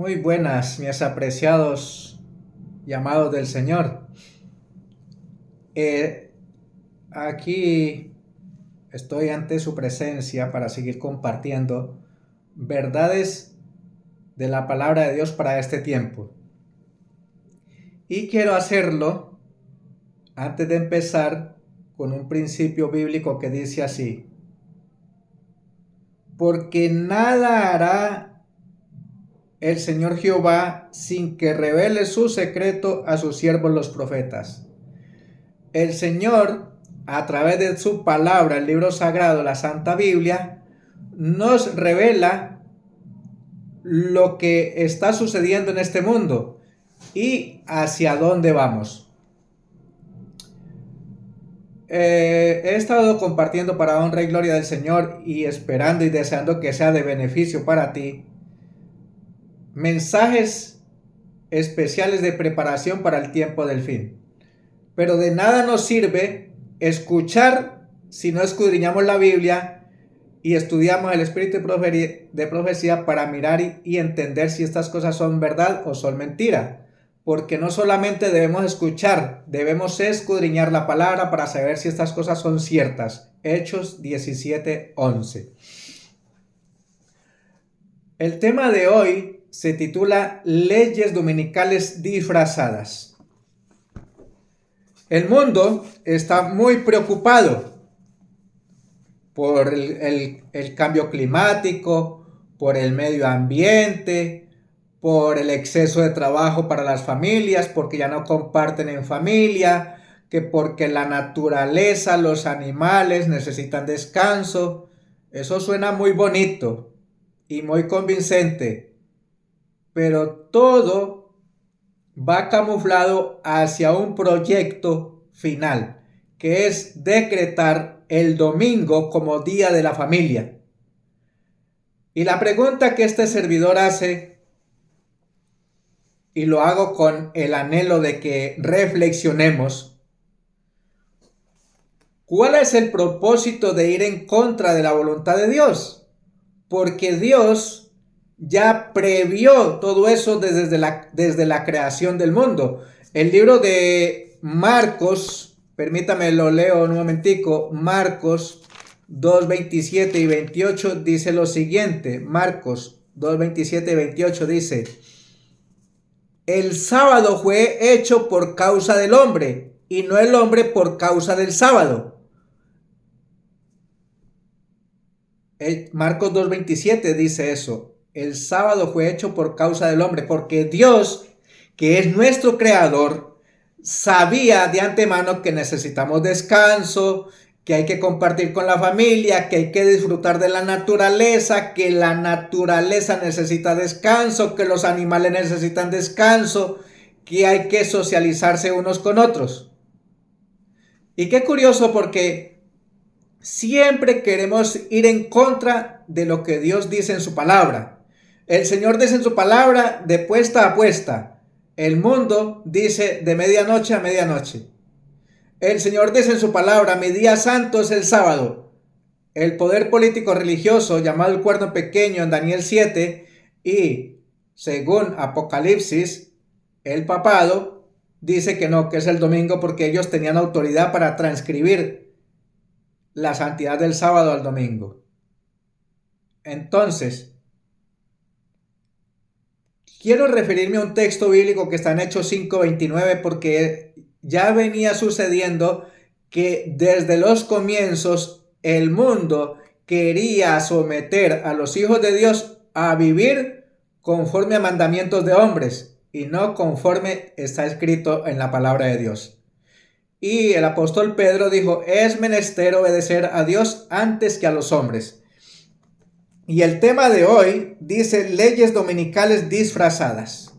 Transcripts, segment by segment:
Muy buenas, mis apreciados llamados del Señor. Eh, Aquí estoy ante su presencia para seguir compartiendo verdades de la palabra de Dios para este tiempo. Y quiero hacerlo antes de empezar con un principio bíblico que dice así: porque nada hará el Señor Jehová sin que revele su secreto a sus siervos los profetas. El Señor, a través de su palabra, el libro sagrado, la Santa Biblia, nos revela lo que está sucediendo en este mundo y hacia dónde vamos. He estado compartiendo para honra y gloria del Señor y esperando y deseando que sea de beneficio para ti mensajes especiales de preparación para el tiempo del fin. Pero de nada nos sirve escuchar si no escudriñamos la Biblia y estudiamos el espíritu de profecía para mirar y entender si estas cosas son verdad o son mentira. Porque no solamente debemos escuchar, debemos escudriñar la palabra para saber si estas cosas son ciertas. Hechos 17:11. El tema de hoy se titula Leyes dominicales disfrazadas. El mundo está muy preocupado por el cambio climático, por el medio ambiente, por el exceso de trabajo para las familias, porque ya no comparten en familia, que porque la naturaleza, los animales necesitan descanso. Eso suena muy bonito y muy convincente, pero todo va camuflado hacia un proyecto final, que es decretar el domingo como día de la familia. Y la pregunta que este servidor hace, y lo hago con el anhelo de que reflexionemos, ¿cuál es el propósito de ir en contra de la voluntad de Dios? Porque Dios ya previó todo eso desde la creación del mundo. El libro de Marcos, permítame lo leo un momentico, Marcos 2:27 y 28 dice lo siguiente. Marcos 2:27 y 28 dice: el sábado fue hecho por causa del hombre y no el hombre por causa del sábado. Marcos 2:27 dice eso. El sábado fue hecho por causa del hombre, porque Dios, que es nuestro creador, sabía de antemano que necesitamos descanso, que hay que compartir con la familia, que hay que disfrutar de la naturaleza, que la naturaleza necesita descanso, que los animales necesitan descanso, que hay que socializarse unos con otros. Y qué curioso, porque siempre queremos ir en contra de lo que Dios dice en su palabra. El Señor dice en su palabra de puesta a puesta. El mundo dice de medianoche a medianoche. El Señor dice en su palabra: mi día santo es el sábado. El poder político religioso llamado el cuerno pequeño en Daniel 7 y según Apocalipsis, el papado dice que no, que es el domingo, porque ellos tenían autoridad para transcribir la santidad del sábado al domingo. Entonces, quiero referirme a un texto bíblico que está en Hechos 5:29, porque ya venía sucediendo que desde los comienzos el mundo quería someter a los hijos de Dios a vivir conforme a mandamientos de hombres y no conforme está escrito en la palabra de Dios. Y el apóstol Pedro dijo: es menester obedecer a Dios antes que a los hombres. Y el tema de hoy dice leyes dominicales disfrazadas.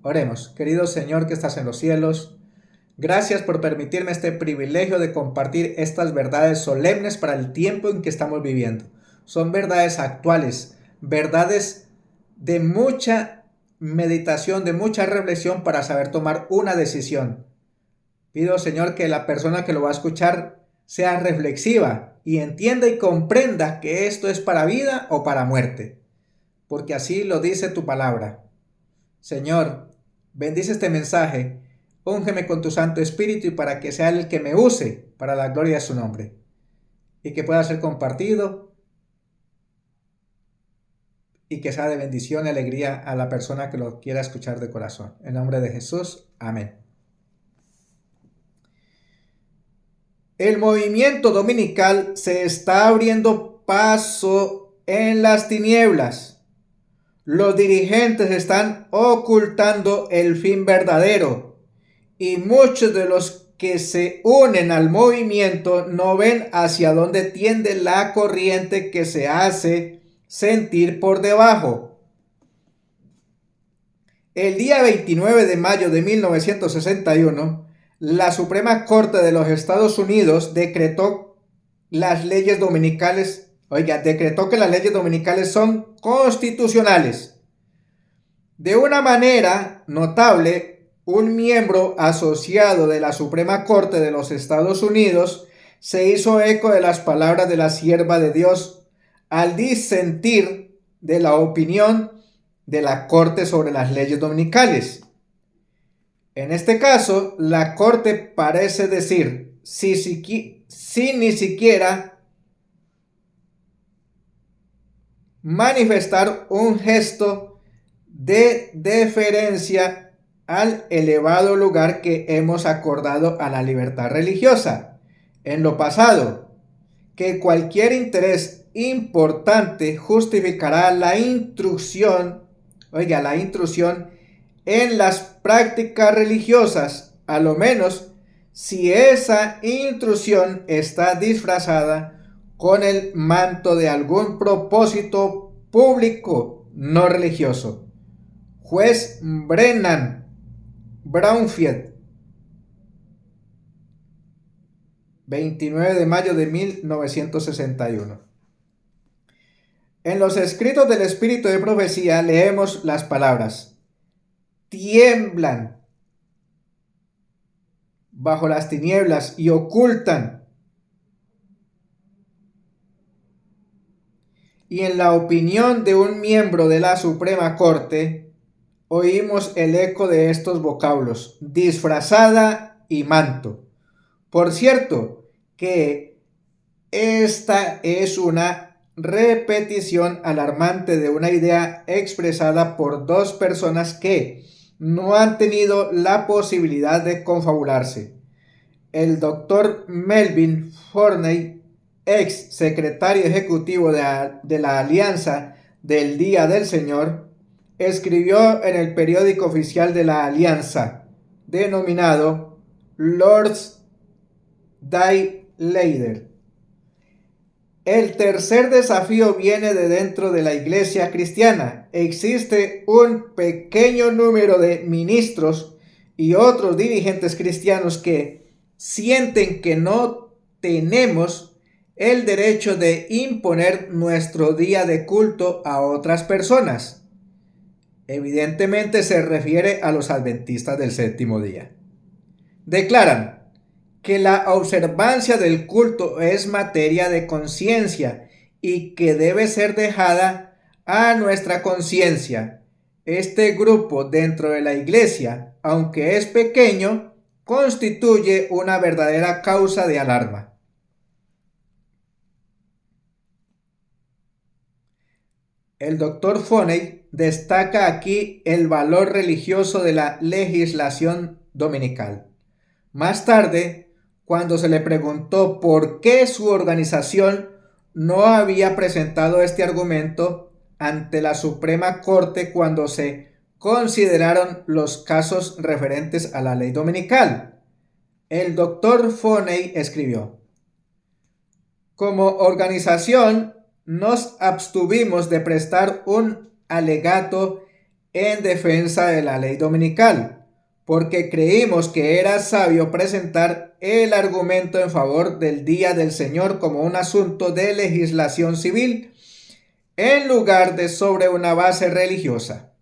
Oremos. Querido Señor que estás en los cielos, gracias por permitirme este privilegio de compartir estas verdades solemnes para el tiempo en que estamos viviendo. Son verdades actuales, verdades de mucha meditación, de mucha reflexión para saber tomar una decisión. Pido, Señor, que la persona que lo va a escuchar sea reflexiva y entienda y comprenda que esto es para vida o para muerte, porque así lo dice tu palabra. Señor, bendice este mensaje, úngeme con tu Santo Espíritu y para que sea el que me use para la gloria de su nombre y que pueda ser compartido y que sea de bendición y alegría a la persona que lo quiera escuchar de corazón. En nombre de Jesús, amén. El movimiento dominical se está abriendo paso en las tinieblas. Los dirigentes están ocultando el fin verdadero y muchos de los que se unen al movimiento no ven hacia dónde tiende la corriente que se hace sentir por debajo. El día 29 de mayo de 1961, la Suprema Corte de los Estados Unidos decretó que las leyes dominicales son constitucionales. De una manera notable, un miembro asociado de la Suprema Corte de los Estados Unidos se hizo eco de las palabras de la sierva de Dios al disentir de la opinión de la Corte sobre las leyes dominicales. En este caso, la Corte parece decir, sin ni siquiera manifestar un gesto de deferencia al elevado lugar que hemos acordado a la libertad religiosa en lo pasado, que cualquier interés importante justificará la intrusión en las prácticas religiosas, a lo menos si esa intrusión está disfrazada con el manto de algún propósito público no religioso. Juez Brennan Brownfield, 29 de mayo de 1961. En los escritos del Espíritu de Profecía leemos las palabras: tiemblan bajo las tinieblas y ocultan. Y en la opinión de un miembro de la Suprema Corte, oímos el eco de estos vocablos: disfrazada y manto. Por cierto, que esta es una repetición alarmante de una idea expresada por dos personas que no han tenido la posibilidad de confabularse. El doctor Melvin Forney, ex secretario ejecutivo de la Alianza del Día del Señor, escribió en el periódico oficial de la Alianza, denominado Lord's Day Later: el tercer desafío viene de dentro de la iglesia cristiana. Existe un pequeño número de ministros y otros dirigentes cristianos que sienten que no tenemos el derecho de imponer nuestro día de culto a otras personas. Evidentemente se refiere a los adventistas del séptimo día. Declaran que la observancia del culto es materia de conciencia y que debe ser dejada a nuestra conciencia. Este grupo dentro de la iglesia, aunque es pequeño, constituye una verdadera causa de alarma. El doctor Forney destaca aquí el valor religioso de la legislación dominical. Más tarde, cuando se le preguntó por qué su organización no había presentado este argumento ante la Suprema Corte cuando se consideraron los casos referentes a la ley dominical, el doctor Forney escribió: como organización nos abstuvimos de prestar un alegato en defensa de la ley dominical, porque creímos que era sabio presentar el argumento en favor del Día del Señor como un asunto de legislación civil, en lugar de sobre una base religiosa.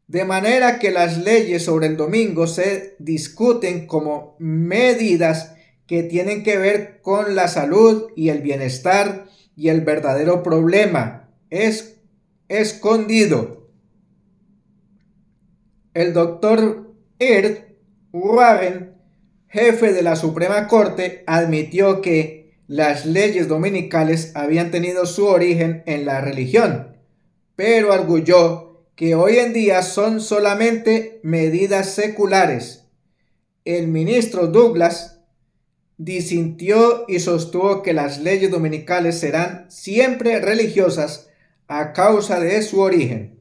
De manera que las leyes sobre el domingo se discuten como medidas que tienen que ver con la salud y el bienestar, y el verdadero problema es escondido. el doctor Warren, jefe de la Suprema Corte, admitió que las leyes dominicales habían tenido su origen en la religión, pero arguyó que hoy en día son solamente medidas seculares. El ministro Douglas disintió y sostuvo que las leyes dominicales serán siempre religiosas a causa de su origen.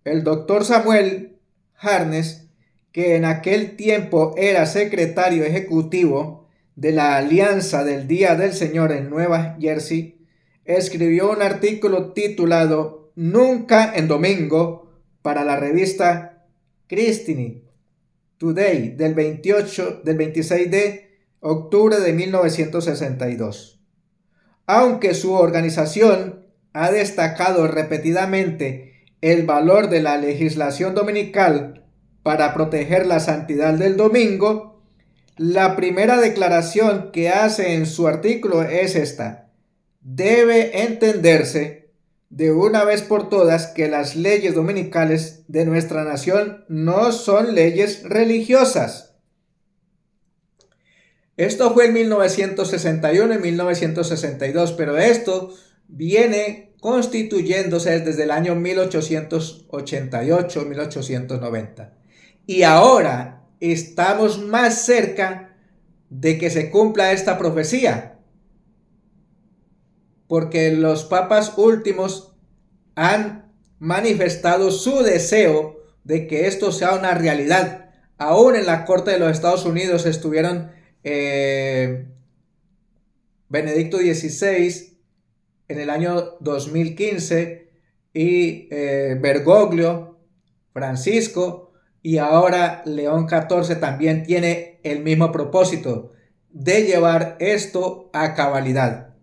El doctor Samuel Harness, que en aquel tiempo era secretario ejecutivo de la Alianza del Día del Señor en Nueva Jersey, escribió un artículo titulado Nunca en Domingo para la revista Christianity Today del 26 de octubre de 1962. Aunque su organización ha destacado repetidamente el valor de la legislación dominical para proteger la santidad del domingo, la primera declaración que hace en su artículo es esta: debe entenderse de una vez por todas que las leyes dominicales de nuestra nación no son leyes religiosas. Esto fue en 1961 y 1962, pero esto viene constituyéndose desde el año 1888-1890. Y ahora estamos más cerca de que se cumpla esta profecía, porque los papas últimos han manifestado su deseo de que esto sea una realidad. Aún en la Corte de los Estados Unidos estuvieron Benedicto XVI en el año 2015 y Bergoglio, Francisco, y ahora León XIV también tiene el mismo propósito de llevar esto a cabalidad.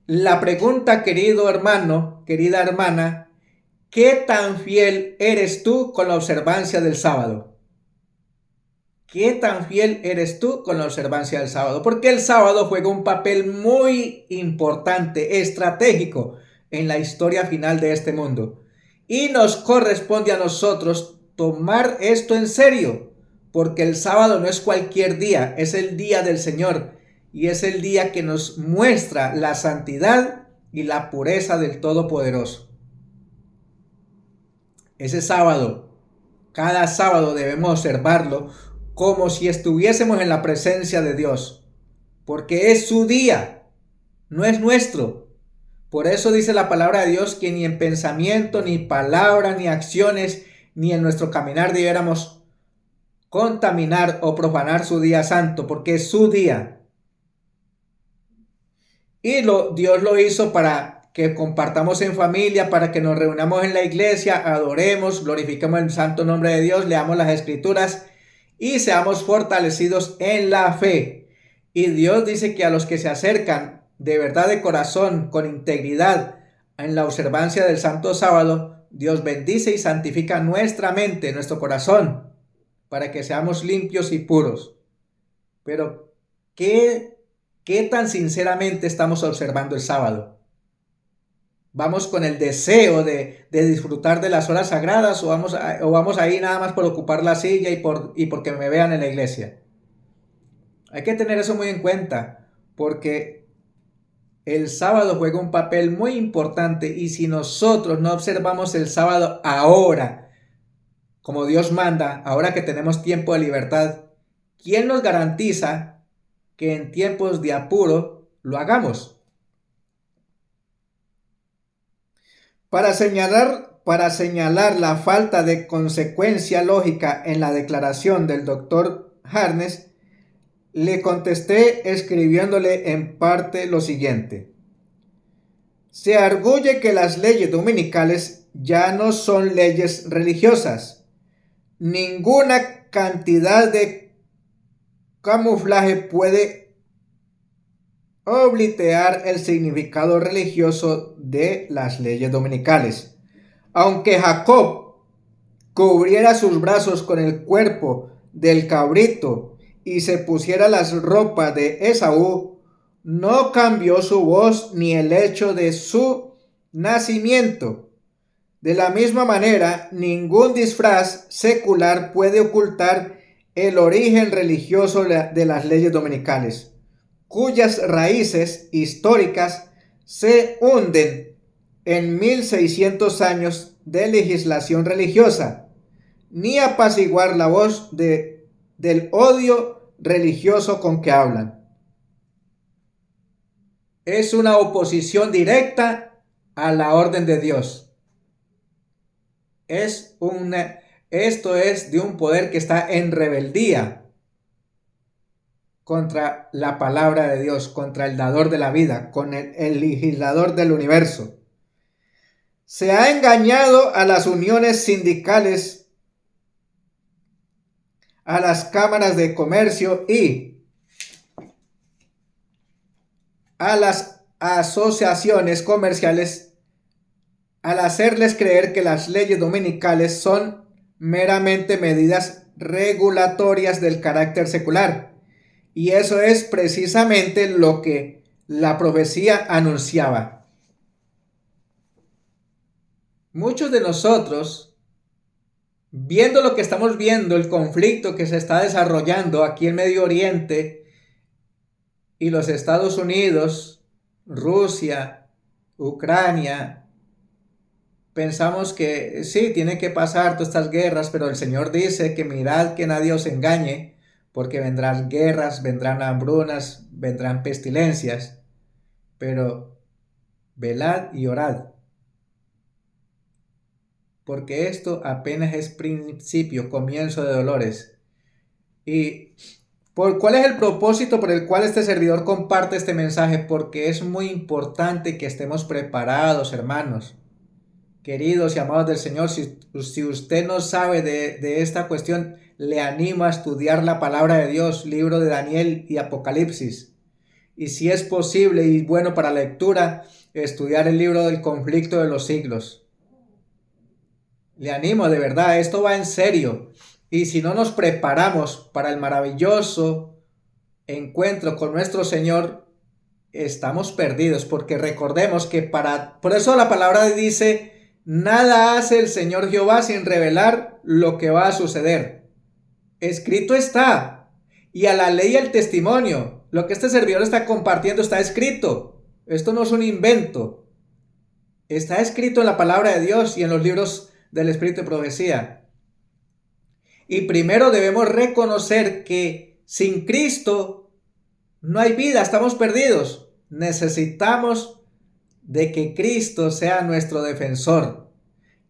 La pregunta, querido hermano, querida hermana, ¿qué tan fiel eres tú con la observancia del sábado? ¿Qué tan fiel eres tú con la observancia del sábado? Porque el sábado juega un papel muy importante, estratégico en la historia final de este mundo. Y nos corresponde a nosotros tomar esto en serio, porque el sábado no es cualquier día, es el día del Señor y es el día que nos muestra la santidad y la pureza del Todopoderoso. Ese sábado, cada sábado debemos observarlo como si estuviésemos en la presencia de Dios, porque es su día, no es nuestro. Por eso dice la palabra de Dios que ni en pensamiento, ni palabra, ni acciones, ni en nuestro caminar debiéramos contaminar o profanar su día santo, porque es su día. Y Dios lo hizo para que compartamos en familia, para que nos reunamos en la iglesia, adoremos, glorifiquemos el santo nombre de Dios, leamos las escrituras y seamos fortalecidos en la fe. Y Dios dice que a los que se acercan de verdad de corazón, con integridad, en la observancia del santo sábado, Dios bendice y santifica nuestra mente, nuestro corazón, para que seamos limpios y puros. Pero, ¿qué tan sinceramente estamos observando el sábado? ¿Vamos con el deseo de disfrutar de las horas sagradas o vamos ahí nada más por ocupar la silla y porque me vean en la iglesia? Hay que tener eso muy en cuenta, porque el sábado juega un papel muy importante y si nosotros no observamos el sábado ahora, como Dios manda, ahora que tenemos tiempo de libertad, ¿quién nos garantiza que en tiempos de apuro lo hagamos? Para señalar la falta de consecuencia lógica en la declaración del doctor Harness, le contesté escribiéndole en parte lo siguiente: se arguye que las leyes dominicales ya no son leyes religiosas. Ninguna cantidad de camuflaje puede obliterar el significado religioso de las leyes dominicales. Aunque Jacob cubriera sus brazos con el cuerpo del cabrito y se pusiera las ropas de Esaú, no cambió su voz ni el hecho de su nacimiento. De la misma manera, ningún disfraz secular puede ocultar el origen religioso de las leyes dominicales, cuyas raíces históricas se hunden en 1600 años de legislación religiosa, ni apaciguar la voz del odio religioso con que hablan. Es una oposición directa a la orden de Dios. Esto es de un poder que está en rebeldía contra la palabra de Dios, contra el dador de la vida, con el legislador del universo. Se ha engañado a las uniones sindicales, a las cámaras de comercio y a las asociaciones comerciales al hacerles creer que las leyes dominicales son meramente medidas regulatorias del carácter secular. Y eso es precisamente lo que la profecía anunciaba. Muchos de nosotros, viendo lo que estamos viendo, el conflicto que se está desarrollando aquí en Medio Oriente y los Estados Unidos, Rusia, Ucrania, pensamos que sí, tiene que pasar todas estas guerras, pero el Señor dice que mirad que nadie os engañe, porque vendrán guerras, vendrán hambrunas, vendrán pestilencias, pero velad y orad, porque esto apenas es principio, comienzo de dolores. ¿Y cuál es el propósito por el cual este servidor comparte este mensaje? Porque es muy importante que estemos preparados, hermanos. Queridos y amados del Señor, si usted no sabe de esta cuestión, le animo a estudiar la palabra de Dios, libro de Daniel y Apocalipsis. Y si es posible y bueno para lectura, estudiar el libro del conflicto de los siglos. Le animo de verdad, esto va en serio. Y si no nos preparamos para el maravilloso encuentro con nuestro Señor, estamos perdidos, porque recordemos que por eso la palabra dice: nada hace el Señor Jehová sin revelar lo que va a suceder. Escrito está. Y a la ley y al testimonio. Lo que este servidor está compartiendo está escrito. Esto no es un invento. Está escrito en la palabra de Dios y en los libros del Espíritu de Profecía. Y primero debemos reconocer que sin Cristo no hay vida, estamos perdidos. Necesitamos de que Cristo sea nuestro defensor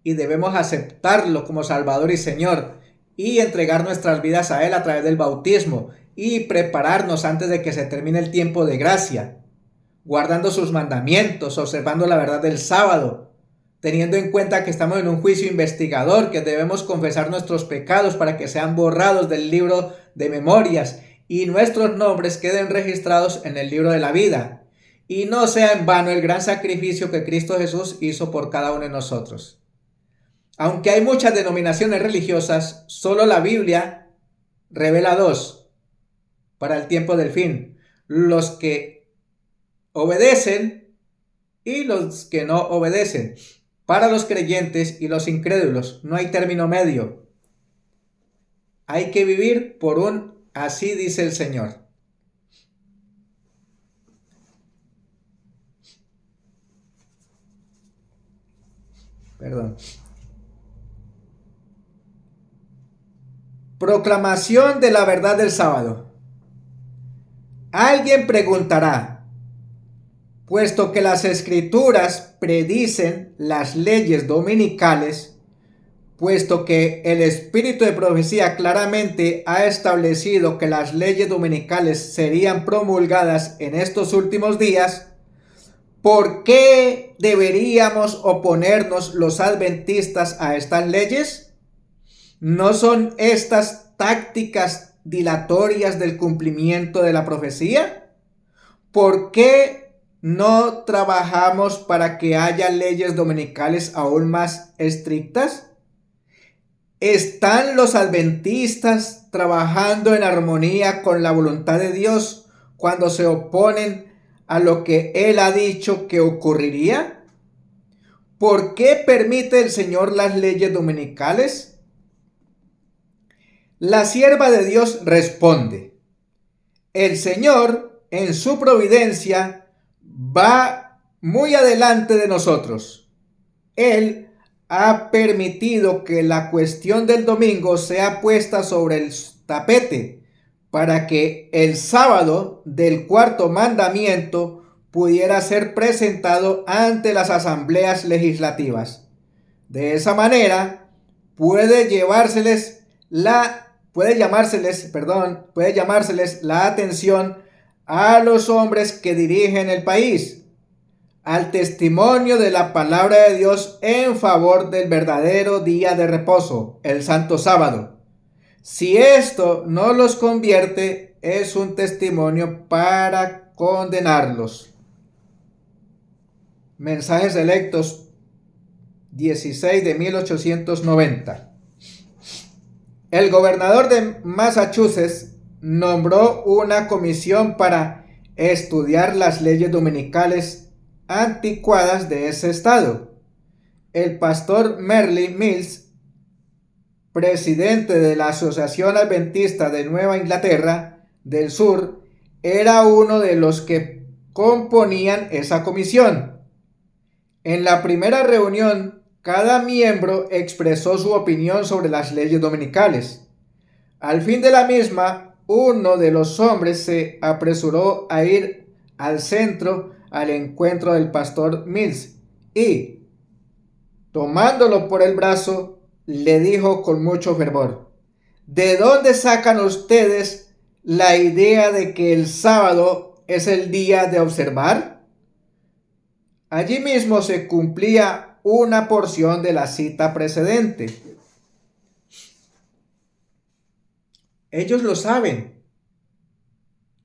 y debemos aceptarlo como Salvador y Señor y entregar nuestras vidas a Él a través del bautismo y prepararnos antes de que se termine el tiempo de gracia, guardando sus mandamientos, observando la verdad del sábado, teniendo en cuenta que estamos en un juicio investigador, que debemos confesar nuestros pecados para que sean borrados del libro de memorias y nuestros nombres queden registrados en el libro de la vida. Y no sea en vano el gran sacrificio que Cristo Jesús hizo por cada uno de nosotros. Aunque hay muchas denominaciones religiosas, solo la Biblia revela dos para el tiempo del fin: los que obedecen y los que no obedecen. Para los creyentes y los incrédulos no hay término medio. Hay que vivir por un así dice el Señor. Perdón. Proclamación de la verdad del sábado. Alguien preguntará: puesto que las escrituras predicen las leyes dominicales, puesto que el espíritu de profecía claramente ha establecido que las leyes dominicales serían promulgadas en estos últimos días, ¿por qué deberíamos oponernos los adventistas a estas leyes? ¿No son estas tácticas dilatorias del cumplimiento de la profecía? ¿Por qué no trabajamos para que haya leyes dominicales aún más estrictas? ¿Están los adventistas trabajando en armonía con la voluntad de Dios cuando se oponen a lo que Él ha dicho que ocurriría? ¿por qué permite el Señor las leyes dominicales? La sierva de Dios responde: el Señor, en su providencia, va muy adelante de nosotros. Él ha permitido que la cuestión del domingo sea puesta sobre el tapete para que el sábado del cuarto mandamiento pudiera ser presentado ante las asambleas legislativas. De esa manera puede llamárseles la atención a los hombres que dirigen el país, al testimonio de la palabra de Dios en favor del verdadero día de reposo, el Santo Sábado. Si esto no los convierte, es un testimonio para condenarlos. Mensajes Selectos 16 de 1890. El gobernador de Massachusetts nombró una comisión para estudiar las leyes dominicales anticuadas de ese estado. El pastor Merlin Mills, presidente de la Asociación Adventista de Nueva Inglaterra del Sur, era uno de los que componían esa comisión. En la primera reunión, cada miembro expresó su opinión sobre las leyes dominicales. Al fin de la misma, uno de los hombres se apresuró a ir al centro al encuentro del pastor Mills y, tomándolo por el brazo, le dijo con mucho fervor: ¿de dónde sacan ustedes la idea de que el sábado es el día de observar? Allí mismo se cumplía una porción de la cita precedente. Ellos lo saben.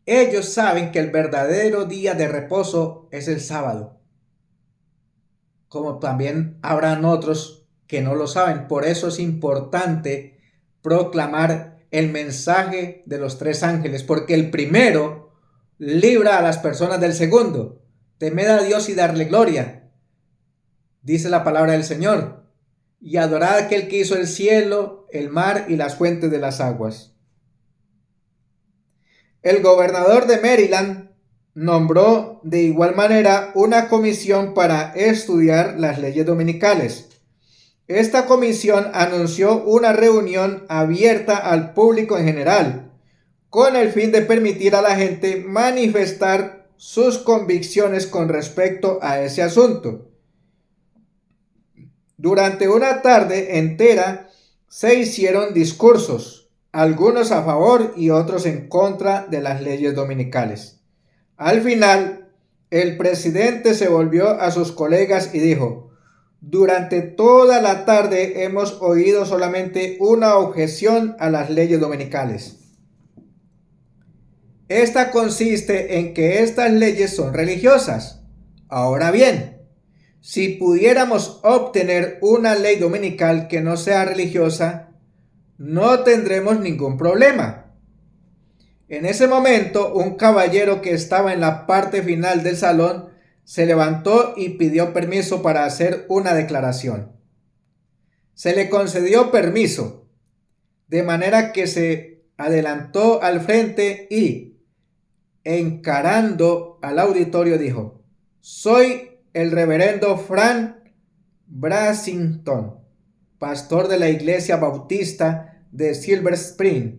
Ellos saben que el verdadero día de reposo es el sábado. Como también habrán otros que no lo saben. Por eso es importante proclamar el mensaje de los tres ángeles, porque el primero libra a las personas del segundo. Temed a Dios y darle gloria, dice la palabra del Señor, y adorad a aquel que hizo el cielo, el mar y las fuentes de las aguas. El gobernador de Maryland nombró de igual manera una comisión para estudiar las leyes dominicales. Esta comisión anunció una reunión abierta al público en general, con el fin de permitir a la gente manifestar sus convicciones con respecto a ese asunto. Durante una tarde entera se hicieron discursos, algunos a favor y otros en contra de las leyes dominicales. Al final, el presidente se volvió a sus colegas y dijo: durante toda la tarde hemos oído solamente una objeción a las leyes dominicales. Esta consiste en que estas leyes son religiosas. Ahora bien, si pudiéramos obtener una ley dominical que no sea religiosa, no tendremos ningún problema. En ese momento, un caballero que estaba en la parte final del salón se levantó y pidió permiso para hacer una declaración. Se le concedió permiso, de manera que se adelantó al frente y, encarando al auditorio, dijo: soy el reverendo Frank Brasington, pastor de la Iglesia Bautista de Silver Spring.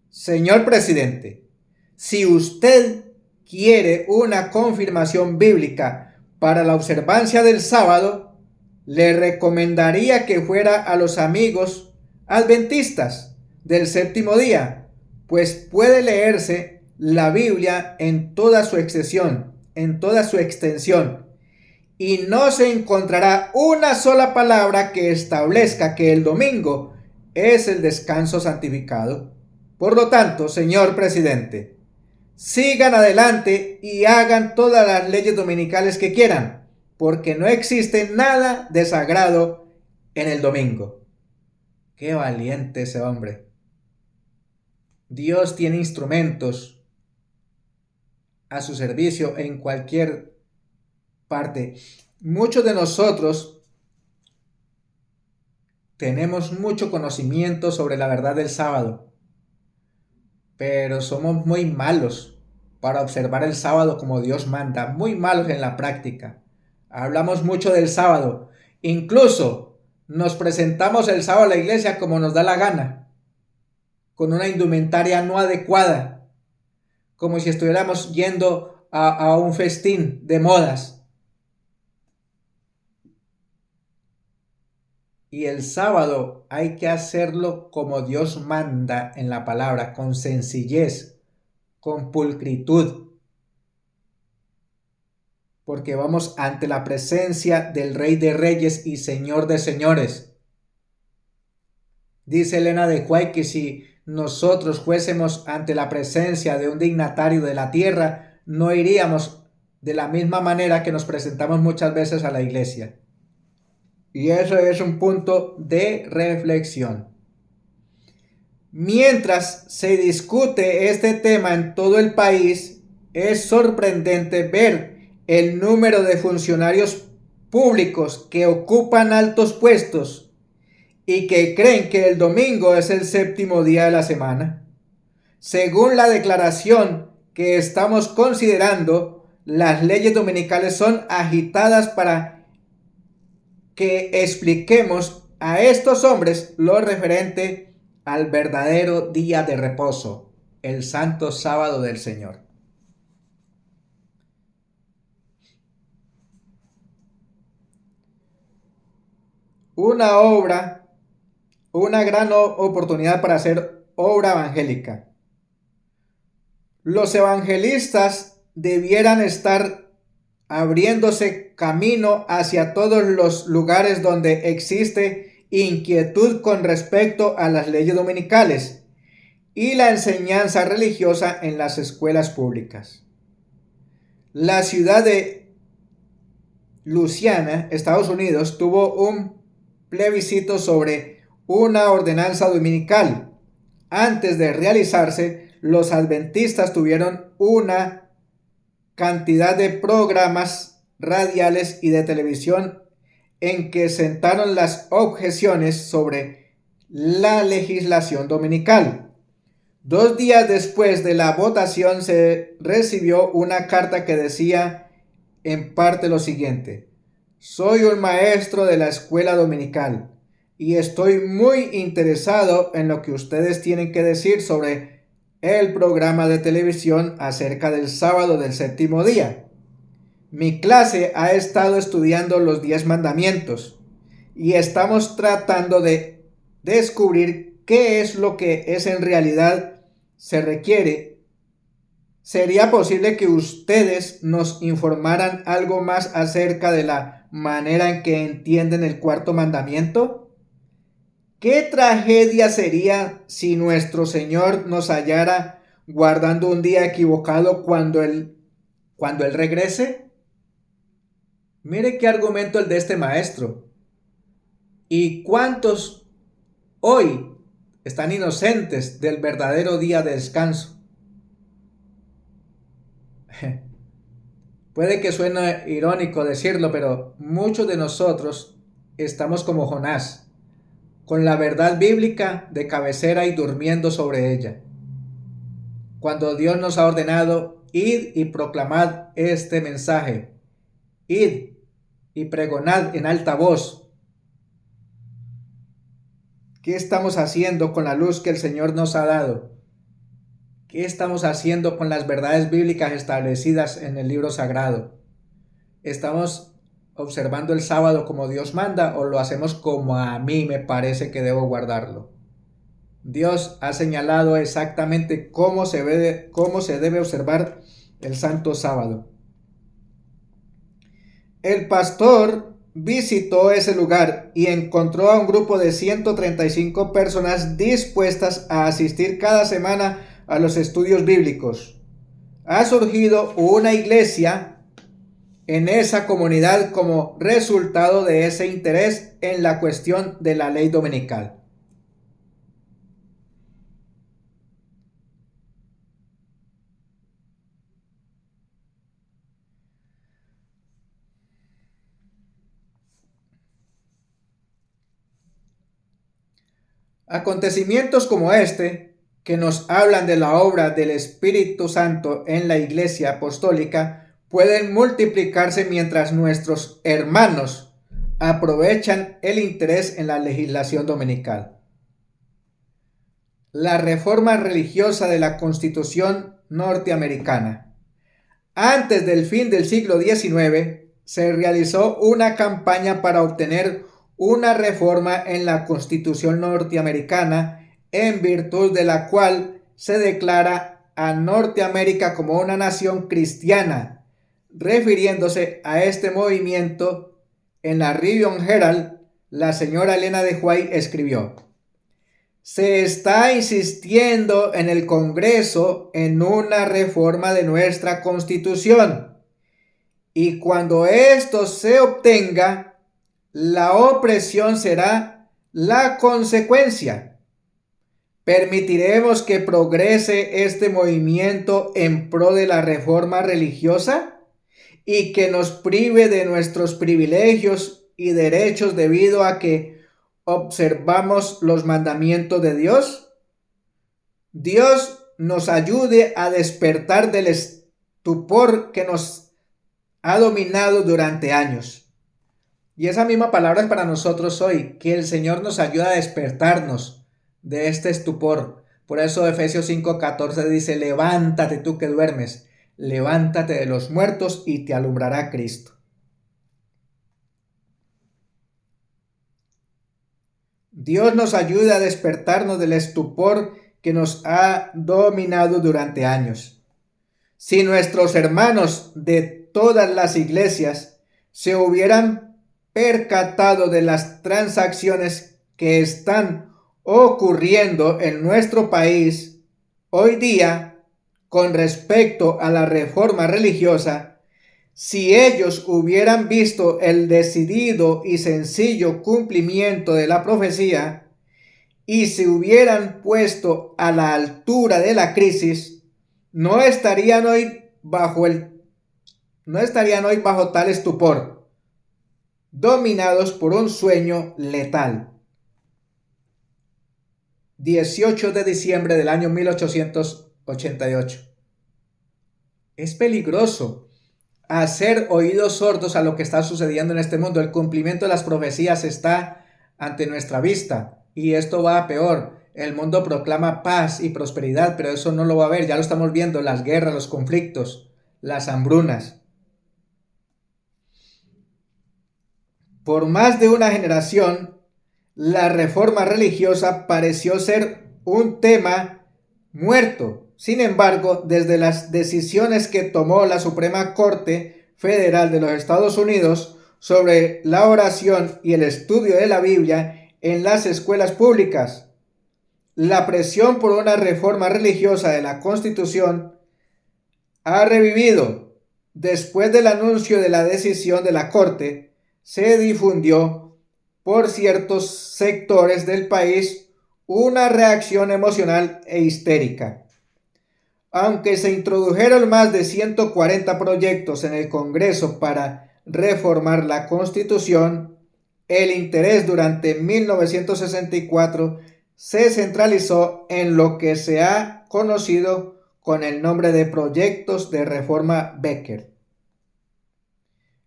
Señor presidente, si usted quiere una confirmación bíblica para la observancia del sábado, le recomendaría que fuera a los amigos adventistas del séptimo día, pues puede leerse la Biblia en toda su extensión, y no se encontrará una sola palabra que establezca que el domingo es el descanso santificado. Por lo tanto, señor presidente, sigan adelante y hagan todas las leyes dominicales que quieran, porque no existe nada de sagrado en el domingo. Qué valiente ese hombre. Dios tiene instrumentos a su servicio en cualquier parte. Muchos de nosotros tenemos mucho conocimiento sobre la verdad del sábado, pero somos muy malos para observar el sábado como Dios manda, muy malos en la práctica. Hablamos mucho del sábado, incluso nos presentamos el sábado a la iglesia como nos da la gana, con una indumentaria no adecuada, como si estuviéramos yendo a un festín de modas. Y el sábado hay que hacerlo como Dios manda en la palabra, con sencillez, con pulcritud, porque vamos ante la presencia del Rey de Reyes y Señor de Señores. Dice Elena de White que si nosotros fuésemos ante la presencia de un dignatario de la tierra, no iríamos de la misma manera que nos presentamos muchas veces a la iglesia. Y eso es un punto de reflexión. Mientras se discute este tema en todo el país, es sorprendente ver el número de funcionarios públicos que ocupan altos puestos y que creen que el domingo es el séptimo día de la semana. Según la declaración que estamos considerando, las leyes dominicales son agitadas para que expliquemos a estos hombres lo referente al verdadero día de reposo, el santo sábado del Señor. Una obra, una gran oportunidad para hacer obra evangélica. Los evangelistas debieran estar abriéndose camino hacia todos los lugares donde existe inquietud con respecto a las leyes dominicales y la enseñanza religiosa en las escuelas públicas. La ciudad de Luisiana, Estados Unidos, tuvo un plebiscito sobre una ordenanza dominical. Antes de realizarse, los adventistas tuvieron una cantidad de programas radiales y de televisión en que sentaron las objeciones sobre la legislación dominical. 2 días después de la votación se recibió una carta que decía en parte lo siguiente: soy un maestro de la escuela dominical y estoy muy interesado en lo que ustedes tienen que decir sobre el programa de televisión acerca del sábado del séptimo día. Mi clase ha estado estudiando los 10 mandamientos y estamos tratando de descubrir qué es lo que es en realidad se requiere. ¿Sería posible que ustedes nos informaran algo más acerca de la manera en que entienden el cuarto mandamiento? ¿Qué tragedia sería si nuestro Señor nos hallara guardando un día equivocado cuando Él regrese? Mire qué argumento el de este maestro. ¿Y cuántos hoy están inocentes del verdadero día de descanso? Puede que suene irónico decirlo, pero muchos de nosotros estamos como Jonás, con la verdad bíblica de cabecera y durmiendo sobre ella. Cuando Dios nos ha ordenado, id y proclamad este mensaje, id y pregonad en alta voz. ¿Qué estamos haciendo con la luz que el Señor nos ha dado? ¿Qué estamos haciendo con las verdades bíblicas establecidas en el libro sagrado? ¿Estamos observando el sábado como Dios manda o lo hacemos como a mí me parece que debo guardarlo? Dios ha señalado exactamente cómo se debe observar el santo sábado. El pastor visitó ese lugar y encontró a un grupo de 135 personas dispuestas a asistir cada semana a los estudios bíblicos. Ha surgido una iglesia en esa comunidad como resultado de ese interés en la cuestión de la ley dominical. Acontecimientos como este, que nos hablan de la obra del Espíritu Santo en la Iglesia Apostólica, pueden multiplicarse mientras nuestros hermanos aprovechan el interés en la legislación dominical. La reforma religiosa de la Constitución norteamericana. Antes del fin del siglo XIX, se realizó una campaña para obtener una reforma en la Constitución norteamericana, en virtud de la cual se declara a Norteamérica como una nación cristiana. Refiriéndose a este movimiento, en la Review Herald, la señora Elena de White escribió: se está insistiendo en el Congreso en una reforma de nuestra Constitución, y cuando esto se obtenga, la opresión será la consecuencia. ¿Permitiremos que progrese este movimiento en pro de la reforma religiosa y que nos prive de nuestros privilegios y derechos debido a que observamos los mandamientos de Dios? Dios nos ayude a despertar del estupor que nos ha dominado durante años. Y esa misma palabra es para nosotros hoy, que el Señor nos ayuda a despertarnos de este estupor. Por eso Efesios 5:14 dice: levántate tú que duermes, levántate de los muertos y te alumbrará Cristo. Dios nos ayuda a despertarnos del estupor que nos ha dominado durante años. Si nuestros hermanos de todas las iglesias se hubieran percatado de las transacciones que están ocurriendo en nuestro país hoy día con respecto a la reforma religiosa, si ellos hubieran visto el decidido y sencillo cumplimiento de la profecía y se hubieran puesto a la altura de la crisis, no estarían hoy bajo tal estupor, dominados por un sueño letal. 18 de diciembre del año 1888. Es peligroso hacer oídos sordos a lo que está sucediendo en este mundo. El cumplimiento de las profecías está ante nuestra vista y esto va a peor. El mundo proclama paz y prosperidad, pero eso no lo va a ver. Ya lo estamos viendo: las guerras, los conflictos, las hambrunas. Por más de una generación, la reforma religiosa pareció ser un tema muerto. Sin embargo, desde las decisiones que tomó la Suprema Corte Federal de los Estados Unidos sobre la oración y el estudio de la Biblia en las escuelas públicas, la presión por una reforma religiosa de la Constitución ha revivido. Después del anuncio de la decisión de la Corte, se difundió por ciertos sectores del país una reacción emocional e histérica. Aunque se introdujeron más de 140 proyectos en el Congreso para reformar la Constitución, el interés durante 1964 se centralizó en lo que se ha conocido con el nombre de proyectos de reforma Becker.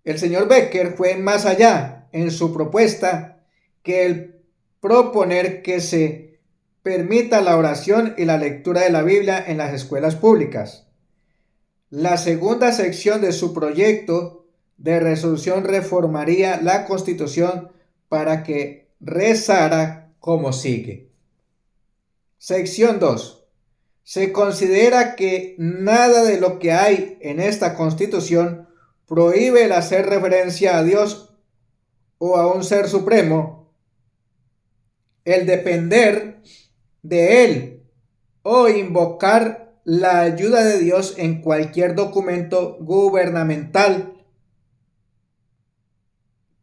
El señor Becker fue más allá en su propuesta que el proponer que se permita la oración y la lectura de la Biblia en las escuelas públicas. La segunda sección de su proyecto de resolución reformaría la Constitución para que rezara como sigue. Sección 2. Se considera que nada de lo que hay en esta Constitución prohíbe el hacer referencia a Dios o a un ser supremo, el depender de él o invocar la ayuda de Dios en cualquier documento gubernamental,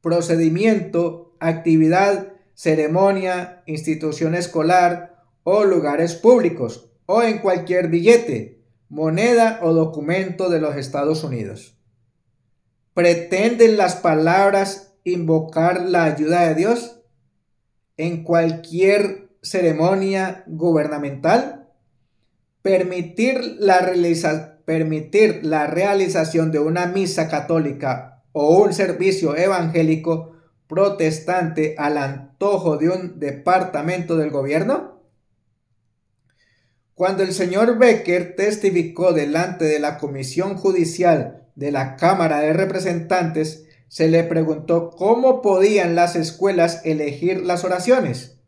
procedimiento, actividad, ceremonia, institución escolar o lugares públicos, o en cualquier billete, moneda o documento de los Estados Unidos. ¿Pretenden las palabras invocar la ayuda de Dios en cualquier ceremonia gubernamental, permitir la realización de una misa católica o un servicio evangélico protestante al antojo de un departamento del gobierno. Cuando el señor Becker testificó delante de la Comisión Judicial de la Cámara de Representantes, se le preguntó cómo podían las escuelas elegir las oraciones.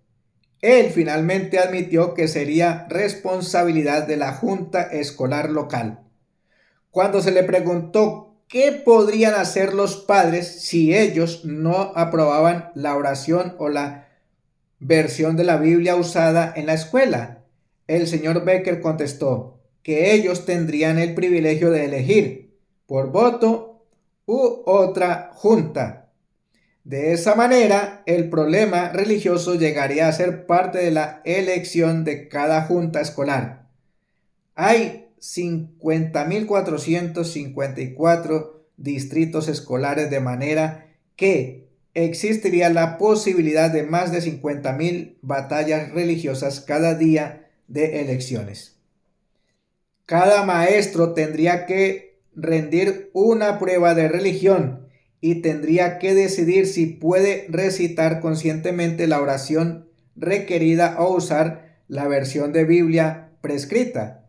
Él finalmente admitió que sería responsabilidad de la Junta Escolar local. Cuando se le preguntó qué podrían hacer los padres si ellos no aprobaban la oración o la versión de la Biblia usada en la escuela, el señor Becker contestó que ellos tendrían el privilegio de elegir por voto u otra junta. De esa manera, el problema religioso llegaría a ser parte de la elección de cada junta escolar. Hay 50.454 distritos escolares, de manera que existiría la posibilidad de más de 50.000 batallas religiosas cada día de elecciones. Cada maestro tendría que rendir una prueba de religión y tendría que decidir si puede recitar conscientemente la oración requerida o usar la versión de Biblia prescrita.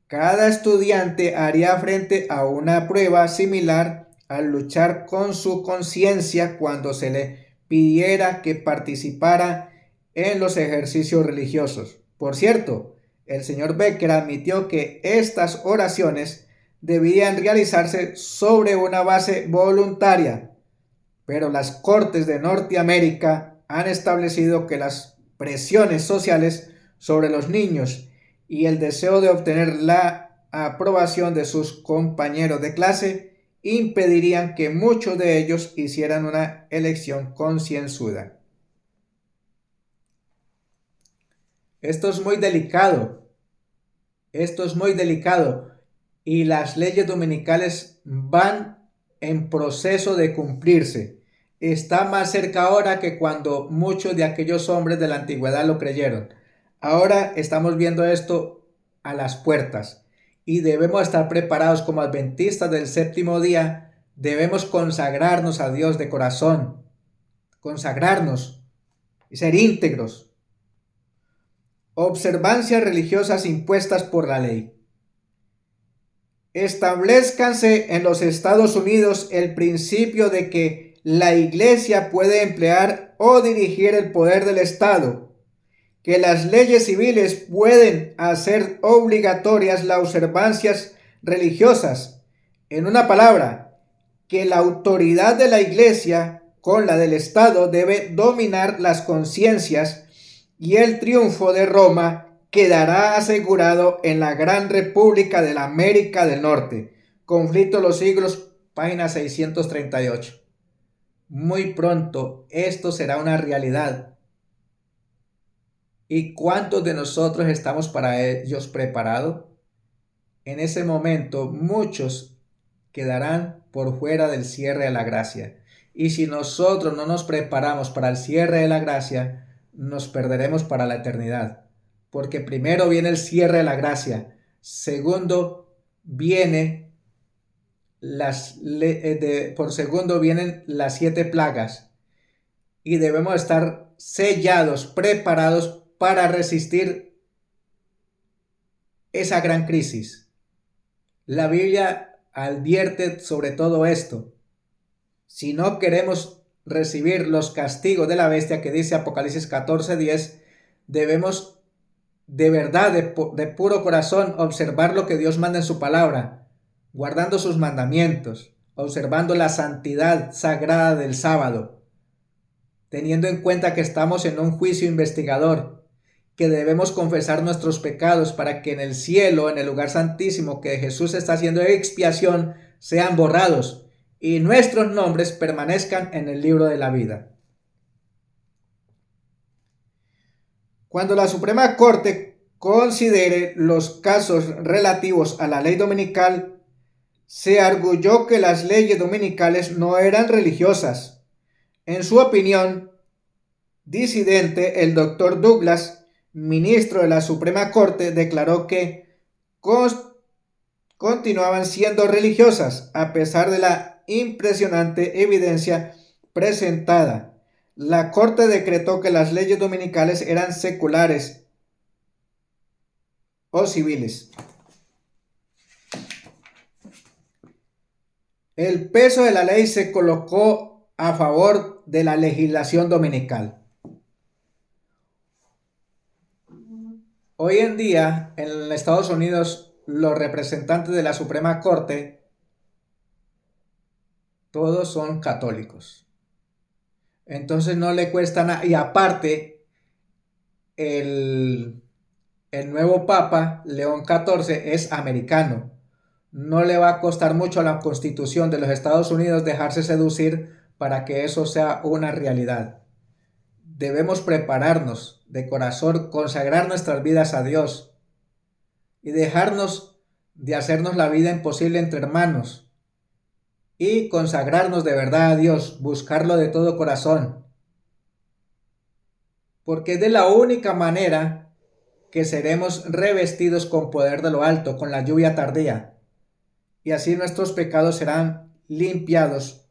Cada estudiante haría frente a una prueba similar al luchar con su conciencia cuando se le pidiera que participara en los ejercicios religiosos. Por cierto, el señor Becker admitió que estas oraciones debían realizarse sobre una base voluntaria, pero las Cortes de Norteamérica han establecido que las presiones sociales sobre los niños y el deseo de obtener la aprobación de sus compañeros de clase impedirían que muchos de ellos hicieran una elección concienzuda. Esto es muy delicado y las leyes dominicales van en proceso de cumplirse. Está más cerca ahora que cuando muchos de aquellos hombres de la antigüedad lo creyeron. Ahora estamos viendo esto a las puertas y debemos estar preparados como adventistas del séptimo día. Debemos consagrarnos a Dios de corazón, consagrarnos y ser íntegros. Observancias religiosas impuestas por la ley. Establezcanse en los Estados Unidos el principio de que la Iglesia puede emplear o dirigir el poder del Estado, que las leyes civiles pueden hacer obligatorias las observancias religiosas. En una palabra, que la autoridad de la Iglesia con la del Estado debe dominar las conciencias y el triunfo de Roma quedará asegurado en la Gran República de la América del Norte. Conflicto de los siglos, página 638. Muy pronto esto será una realidad. ¿Y cuántos de nosotros estamos para ellos preparados? En ese momento muchos quedarán por fuera del cierre de la gracia. Y si nosotros no nos preparamos para el cierre de la gracia, nos perderemos para la eternidad. Porque primero viene el cierre de la gracia. Segundo, vienen las 7 plagas. Y debemos estar sellados, preparados para resistir esa gran crisis. La Biblia advierte sobre todo esto. Si no queremos recibir los castigos de la bestia que dice Apocalipsis 14:10, debemos de verdad, de puro corazón, observar lo que Dios manda en su palabra, guardando sus mandamientos, observando la santidad sagrada del sábado, teniendo en cuenta que estamos en un juicio investigador, que debemos confesar nuestros pecados para que en el cielo, en el lugar santísimo que Jesús está haciendo expiación, sean borrados y nuestros nombres permanezcan en el libro de la vida. Cuando la Suprema Corte considere los casos relativos a la ley dominical, se arguyó que las leyes dominicales no eran religiosas. En su opinión, disidente, el doctor Douglas, ministro de la Suprema Corte, declaró que continuaban siendo religiosas a pesar de la impresionante evidencia presentada. La Corte decretó que las leyes dominicales eran seculares o civiles. El peso de la ley se colocó a favor de la legislación dominical. Hoy en día, en Estados Unidos, los representantes de la Suprema Corte, todos son católicos. Entonces no le cuesta nada. Y aparte, el nuevo Papa, León XIV, es americano. No le va a costar mucho a la Constitución de los Estados Unidos dejarse seducir para que eso sea una realidad. Debemos prepararnos de corazón, consagrar nuestras vidas a Dios y dejarnos de hacernos la vida imposible entre hermanos y consagrarnos de verdad a Dios, buscarlo de todo corazón, porque es de la única manera que seremos revestidos con poder de lo alto, con la lluvia tardía, y así nuestros pecados serán limpiados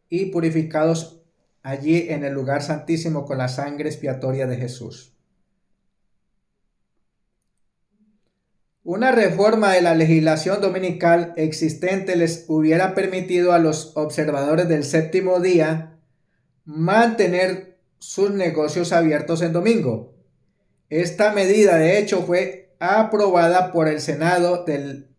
y purificados allí en el lugar santísimo con la sangre expiatoria de Jesús. Una reforma de la legislación dominical existente les hubiera permitido a los observadores del séptimo día mantener sus negocios abiertos en domingo. Esta medida, de hecho, fue aprobada por el Senado del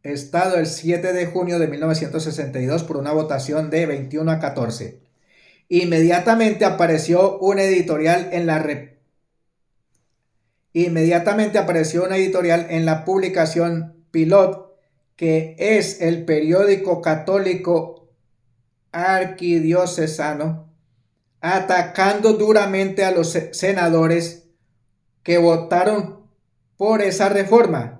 Estado el 7 de junio de 1962 por una votación de 21 a 14. Inmediatamente apareció una editorial en la publicación Pilot, que es el periódico católico arquidiocesano, atacando duramente a los senadores que votaron por esa reforma.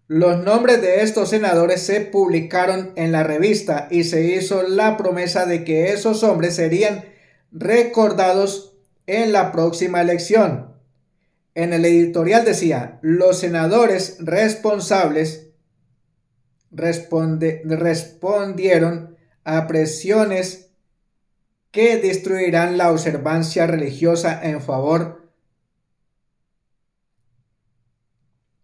Los nombres de estos senadores se publicaron en la revista y se hizo la promesa de que esos hombres serían recordados en la próxima elección. En el editorial decía: los senadores responsables respondieron a presiones que destruirán la observancia religiosa en favor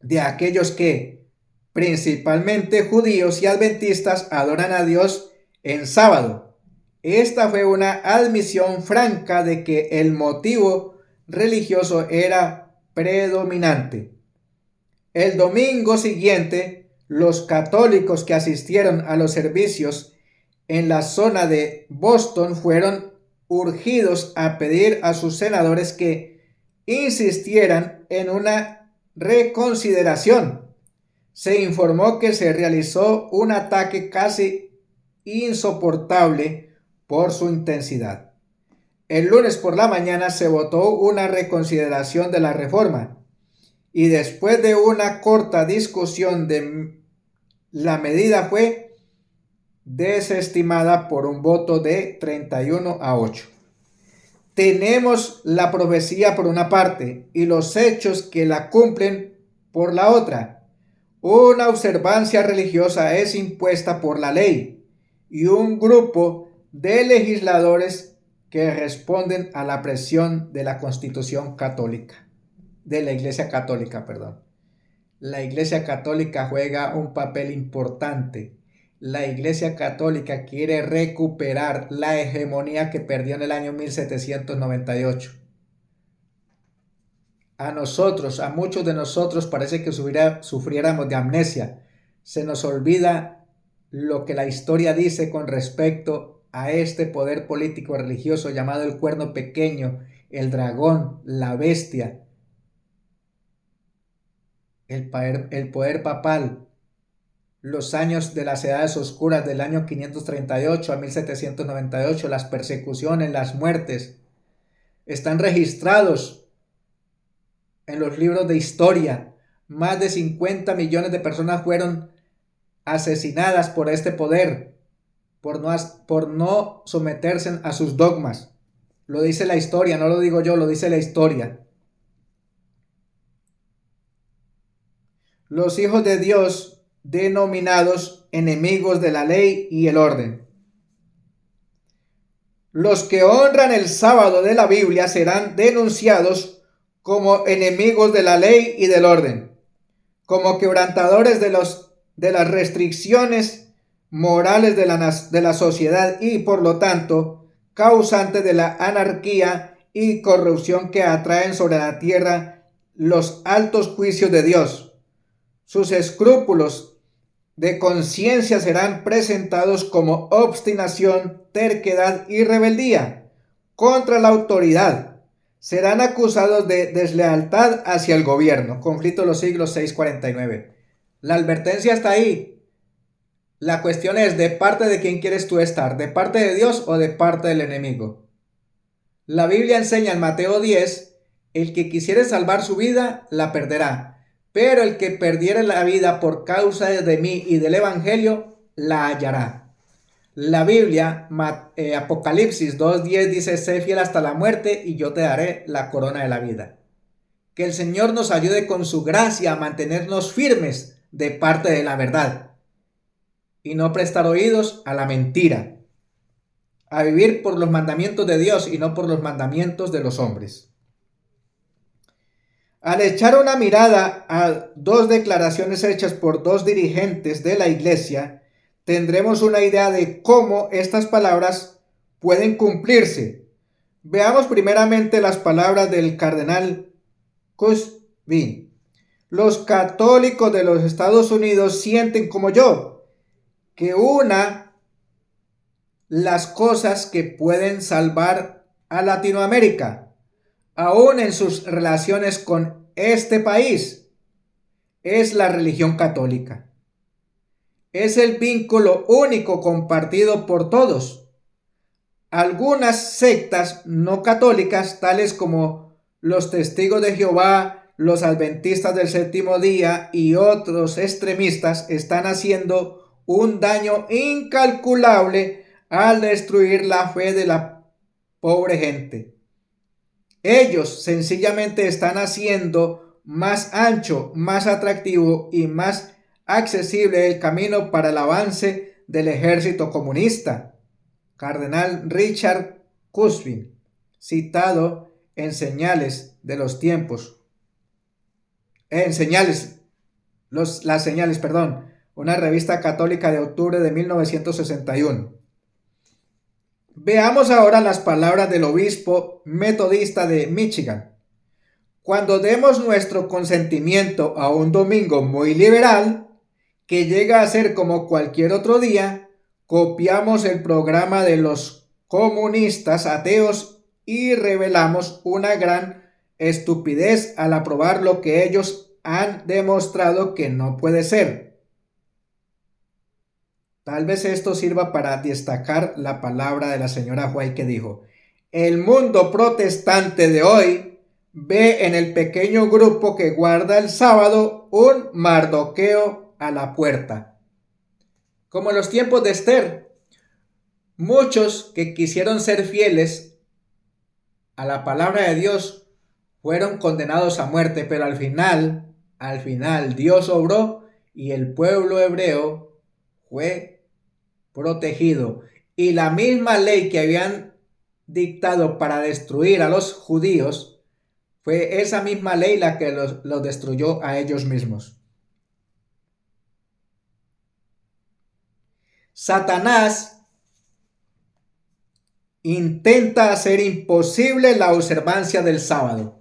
de aquellos que, principalmente judíos y adventistas, adoran a Dios en sábado. Esta fue una admisión franca de que el motivo religioso era predominante. El domingo siguiente, los católicos que asistieron a los servicios en la zona de Boston fueron urgidos a pedir a sus senadores que insistieran en una reconsideración. Se informó que se realizó un ataque casi insoportable por su intensidad. El lunes por la mañana se votó una reconsideración de la reforma y después de una corta discusión la medida fue desestimada por un voto de 31 a 8. Tenemos la profecía por una parte y los hechos que la cumplen por la otra. Una observancia religiosa es impuesta por la ley y un grupo de legisladores que responden a la presión de la Constitución católica, de la Iglesia Católica, perdón. La Iglesia Católica juega un papel importante. La Iglesia Católica quiere recuperar la hegemonía que perdió en el año 1798. A muchos de nosotros parece que sufriéramos de amnesia. Se nos olvida lo que la historia dice con respecto a este poder político religioso llamado el cuerno pequeño, el dragón, la bestia, el poder papal. Los años de las edades oscuras del año 538 a 1798, las persecuciones, las muertes, están registrados en los libros de historia. Más de 50 millones de personas fueron asesinadas por este poder, por no someterse a sus dogmas. Lo dice la historia, no lo digo yo, lo dice la historia. Los hijos de Dios denominados enemigos de la ley y el orden. Los que honran el sábado de la Biblia serán denunciados como enemigos de la ley y del orden, como quebrantadores de las restricciones morales de la sociedad y, por lo tanto, causantes de la anarquía y corrupción que atraen sobre la tierra los altos juicios de Dios. Sus escrúpulos de conciencia serán presentados como obstinación, terquedad y rebeldía contra la autoridad. Serán acusados de deslealtad hacia el gobierno. Conflicto de los siglos 6-49. La advertencia está ahí. La cuestión es, ¿de parte de quién quieres tú estar? ¿De parte de Dios o de parte del enemigo? La Biblia enseña en Mateo 10, el que quisiere salvar su vida, la perderá. Pero el que perdiere la vida por causa de mí y del evangelio, la hallará. La Biblia, Apocalipsis 2:10 dice, sé fiel hasta la muerte y yo te daré la corona de la vida. Que el Señor nos ayude con su gracia a mantenernos firmes de parte de la verdad y no prestar oídos a la mentira, a vivir por los mandamientos de Dios y no por los mandamientos de los hombres. Al echar una mirada a dos declaraciones hechas por dos dirigentes de la iglesia, tendremos una idea de cómo estas palabras pueden cumplirse. Veamos primeramente las palabras del cardenal Cushing. Los católicos de los Estados Unidos sienten como yo que las cosas que pueden salvar a Latinoamérica, aún en sus relaciones con este país, es la religión católica. Es el vínculo único compartido por todos. Algunas sectas no católicas, tales como los Testigos de Jehová, los Adventistas del Séptimo Día y otros extremistas, están haciendo un daño incalculable al destruir la fe de la pobre gente. Ellos sencillamente están haciendo más ancho, más atractivo y más accesible el camino para el avance del ejército comunista. Cardenal Richard Cushing, citado en Señales de los Tiempos. Las Señales, una revista católica de octubre de 1961. Veamos ahora las palabras del obispo metodista de Michigan. Cuando demos nuestro consentimiento a un domingo muy liberal, que llega a ser como cualquier otro día, copiamos el programa de los comunistas ateos y revelamos una gran estupidez al aprobar lo que ellos han demostrado que no puede ser. Tal vez esto sirva para destacar la palabra de la señora White que dijo: el mundo protestante de hoy ve en el pequeño grupo que guarda el sábado un Mardoqueo a la puerta. Como en los tiempos de Esther, muchos que quisieron ser fieles a la palabra de Dios fueron condenados a muerte, pero al final Dios obró y el pueblo hebreo fue protegido. Y la misma ley que habían dictado para destruir a los judíos, fue esa misma ley la que los destruyó a ellos mismos. Satanás intenta hacer imposible la observancia del sábado.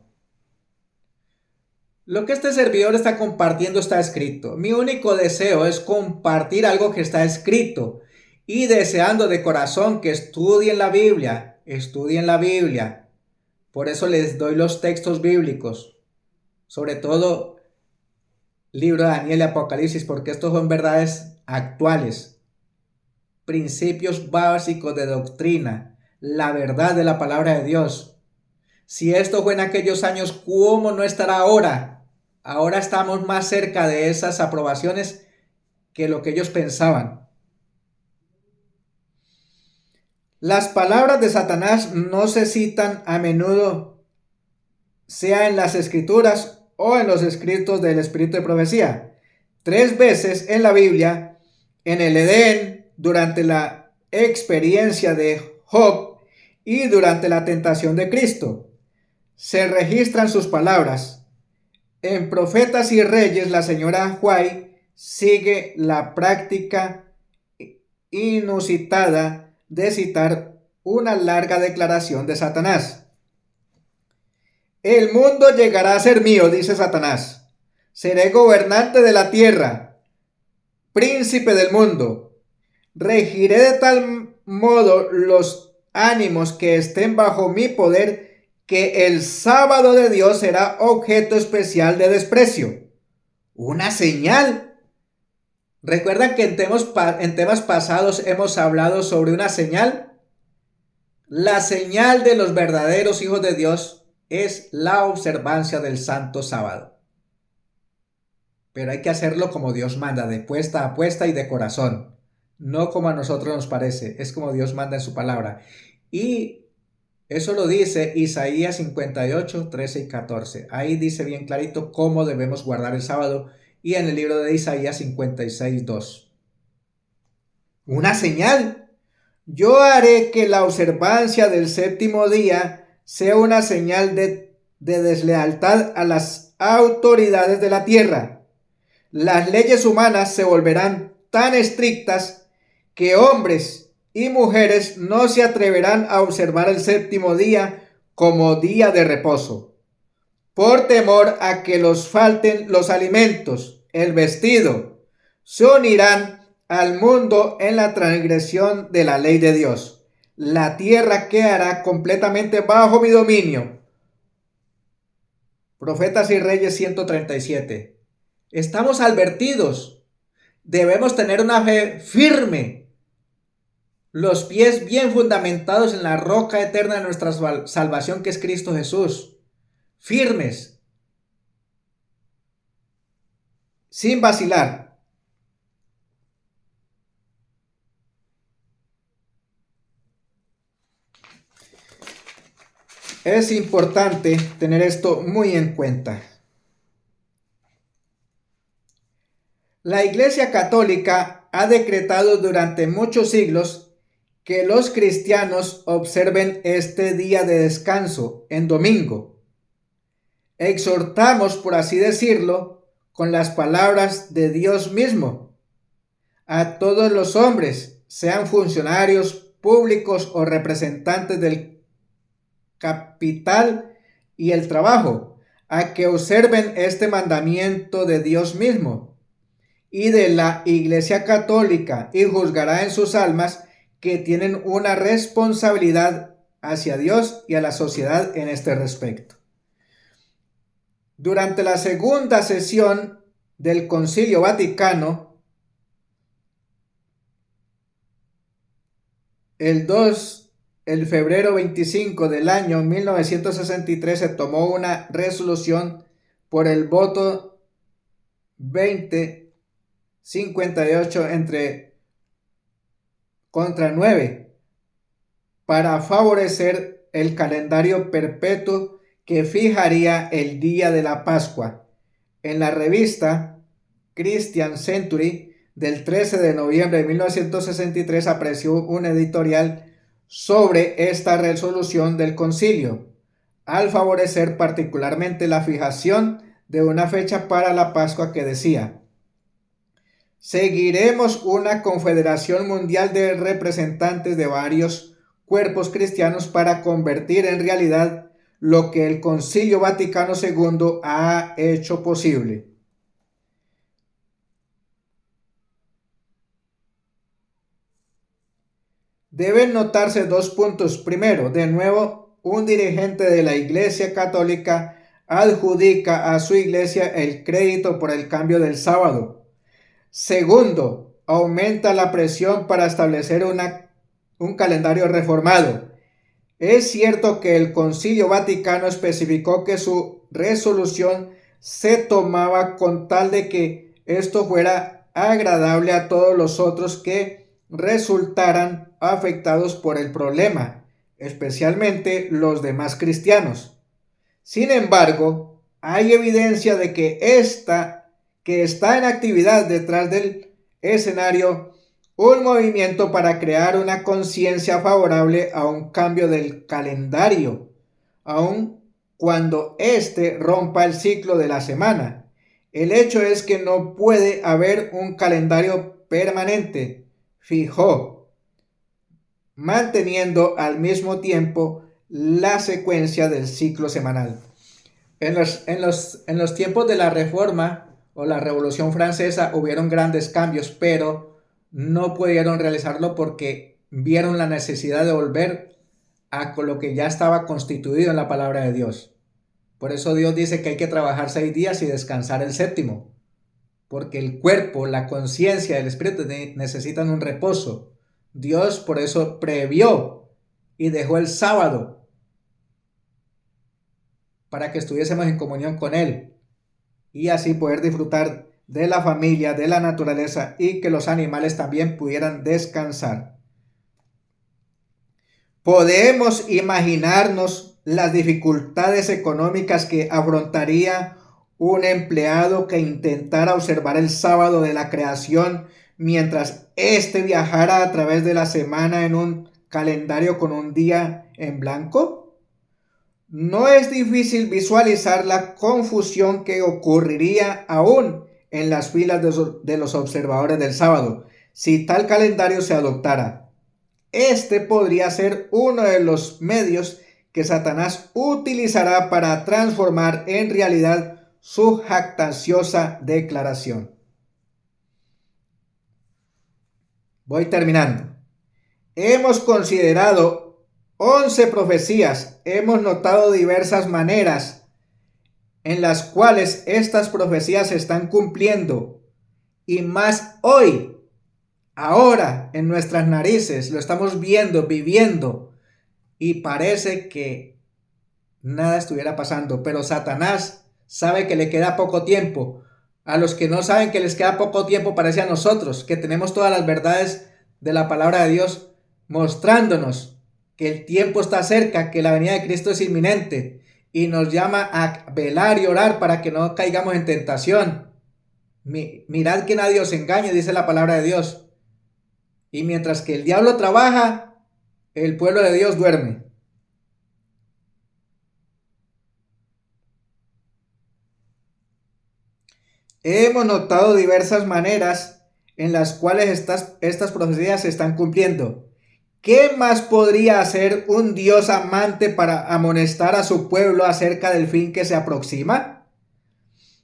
Lo que este servidor está compartiendo está escrito. Mi único deseo es compartir algo que está escrito y deseando de corazón que estudien la Biblia. Por eso les doy los textos bíblicos, sobre todo libro de Daniel y Apocalipsis, porque estos son verdades actuales, principios básicos de doctrina, la verdad de la palabra de Dios. Si esto fue en aquellos años, ¿cómo no estará ahora? Ahora estamos más cerca de esas aprobaciones que lo que ellos pensaban. Las palabras de Satanás no se citan a menudo, sea en las escrituras o en los escritos del espíritu de profecía. 3 veces en la Biblia, en el Edén, durante la experiencia de Job y durante la tentación de Cristo, se registran sus palabras. En Profetas y Reyes, la señora White sigue la práctica inusitada de citar una larga declaración de Satanás. El mundo llegará a ser mío, dice Satanás. Seré gobernante de la tierra, príncipe del mundo. Regiré de tal modo los ánimos que estén bajo mi poder que el sábado de Dios será objeto especial de desprecio. Una señal. ¿Recuerdan que en temas pasados hemos hablado sobre una señal? La señal de los verdaderos hijos de Dios es la observancia del santo sábado. Pero hay que hacerlo como Dios manda, de puesta a puesta y de corazón. No como a nosotros nos parece, es como Dios manda en su palabra. Y eso lo dice Isaías 58, 13 y 14. Ahí dice bien clarito cómo debemos guardar el sábado. Y en el libro de Isaías 56, 2. Una señal. Yo haré que la observancia del séptimo día sea una señal de deslealtad a las autoridades de la tierra. Las leyes humanas se volverán tan estrictas que hombres y mujeres no se atreverán a observar el séptimo día como día de reposo, por temor a que los falten los alimentos, el vestido. Se unirán al mundo en la transgresión de la ley de Dios. La tierra quedará completamente bajo mi dominio. Profetas y Reyes 137. Estamos advertidos. Debemos tener una fe firme, los pies bien fundamentados en la roca eterna de nuestra salvación, que es Cristo Jesús. Firmes, sin vacilar. Es importante tener esto muy en cuenta. La Iglesia Católica ha decretado durante muchos siglos que los cristianos observen este día de descanso en domingo. Exhortamos, por así decirlo, con las palabras de Dios mismo, a todos los hombres, sean funcionarios públicos o representantes del capital y el trabajo, a que observen este mandamiento de Dios mismo y de la Iglesia Católica, y juzgará en sus almas que tienen una responsabilidad hacia Dios y a la sociedad en este respecto. Durante la segunda sesión del Concilio Vaticano, el febrero 25 del año 1963, se tomó una resolución por el voto 20-58 contra 9 para favorecer el calendario perpetuo que fijaría el día de la Pascua. En la revista Christian Century del 13 de noviembre de 1963 apareció un editorial sobre esta resolución del concilio, al favorecer particularmente la fijación de una fecha para la Pascua, que decía: seguiremos una confederación mundial de representantes de varios cuerpos cristianos para convertir en realidad lo que el Concilio Vaticano II ha hecho posible. Deben notarse 2 puntos. Primero, de nuevo, un dirigente de la Iglesia Católica adjudica a su iglesia el crédito por el cambio del sábado. Segundo, aumenta la presión para establecer un calendario reformado. Es cierto que el Concilio Vaticano especificó que su resolución se tomaba con tal de que esto fuera agradable a todos los otros que resultaran afectados por el problema, especialmente los demás cristianos. Sin embargo, hay evidencia de que está en actividad detrás del escenario un movimiento para crear una conciencia favorable a un cambio del calendario, aun cuando éste rompa el ciclo de la semana. El hecho es que no puede haber un calendario permanente, fijo, manteniendo al mismo tiempo la secuencia del ciclo semanal. En los tiempos de la Reforma o la Revolución Francesa hubieron grandes cambios, pero no pudieron realizarlo porque vieron la necesidad de volver a lo que ya estaba constituido en la palabra de Dios. Por eso Dios dice que hay que trabajar 6 días y descansar el séptimo, porque el cuerpo, la conciencia, el espíritu necesitan un reposo. Dios por eso previó y dejó el sábado para que estuviésemos en comunión con Él y así poder disfrutar de la familia, de la naturaleza y que los animales también pudieran descansar. Podemos imaginarnos las dificultades económicas que afrontaría un empleado que intentara observar el sábado de la creación mientras éste viajara a través de la semana en un calendario con un día en blanco. No es difícil visualizar la confusión que ocurriría aún en las filas de los observadores del sábado si tal calendario se adoptara. Este podría ser uno de los medios que Satanás utilizará para transformar en realidad su jactanciosa declaración. Voy terminando. Hemos considerado 11 profecías. Hemos notado diversas maneras en las cuales estas profecías se están cumpliendo. Y más hoy, ahora, en nuestras narices, lo estamos viendo, viviendo. Y parece que nada estuviera pasando. Pero Satanás sabe que le queda poco tiempo. A los que no saben que les queda poco tiempo, parece a nosotros, que tenemos todas las verdades de la palabra de Dios mostrándonos que el tiempo está cerca, que la venida de Cristo es inminente y nos llama a velar y orar para que no caigamos en tentación. Mirad que nadie os engañe, dice la palabra de Dios. Y mientras que el diablo trabaja, el pueblo de Dios duerme. Hemos notado diversas maneras en las cuales estas profecías se están cumpliendo. ¿Qué más podría hacer un Dios amante para amonestar a su pueblo acerca del fin que se aproxima?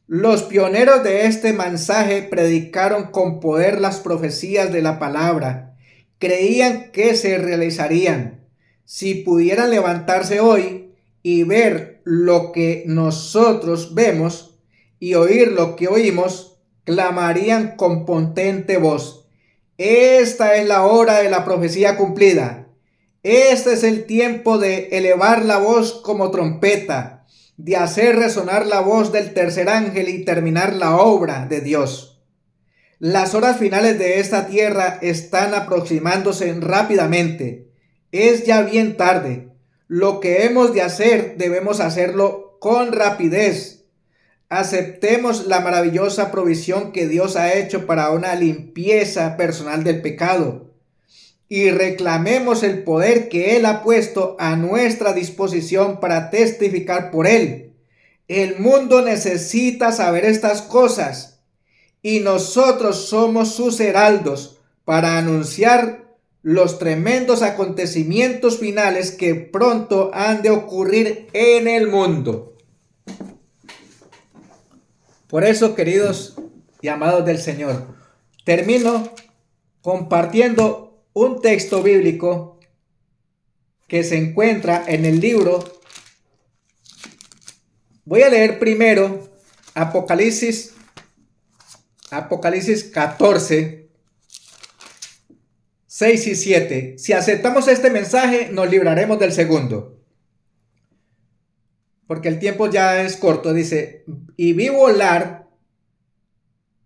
Los pioneros de este mensaje predicaron con poder las profecías de la palabra. Creían que se realizarían. Si pudieran levantarse hoy y ver lo que nosotros vemos y oír lo que oímos, clamarían con potente voz: esta es la hora de la profecía cumplida. Este es el tiempo de elevar la voz como trompeta, de hacer resonar la voz del tercer ángel y terminar la obra de Dios. Las horas finales de esta tierra están aproximándose rápidamente. Es ya bien tarde. Lo que hemos de hacer, debemos hacerlo con rapidez. Aceptemos la maravillosa provisión que Dios ha hecho para una limpieza personal del pecado y reclamemos el poder que Él ha puesto a nuestra disposición para testificar por Él. El mundo necesita saber estas cosas y nosotros somos sus heraldos para anunciar los tremendos acontecimientos finales que pronto han de ocurrir en el mundo. Por eso, queridos y amados del Señor, termino compartiendo un texto bíblico que se encuentra en el libro. Voy a leer primero Apocalipsis 14, 6 y 7. Si aceptamos este mensaje, nos libraremos del segundo, porque el tiempo ya es corto. Dice: y vi volar